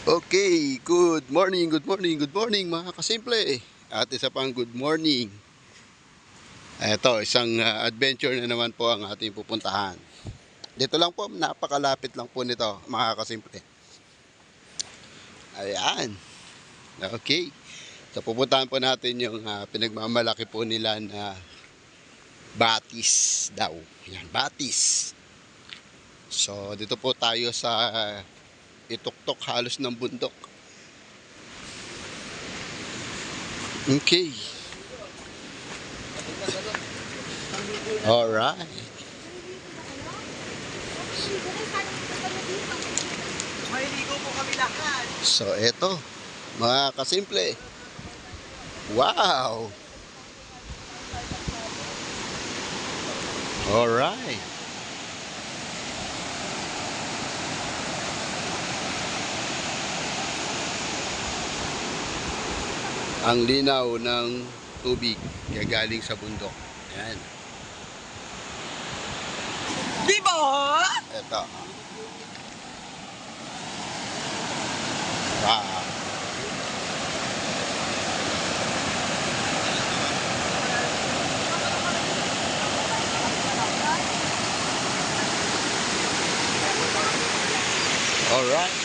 Okay, good morning, good morning, good morning mga kasimple. At isa pang good morning. Ito, isang adventure na naman po ang ating pupuntahan. Dito lang po, napakalapit lang po nito mga kasimple. Ayan. Okay. So pupuntahan po natin yung pinagmamalaki po nila na batis daw. Ayan, batis. So dito po tayo sa ituktok halos ng bundok. Okay. Alright. Maliligo po kami lahat. So eto, mga kasimple. Wow. Alright. Ang linaw ng tubig galing sa bundok. Ayan. Di ba? Ito. Wow. Alright.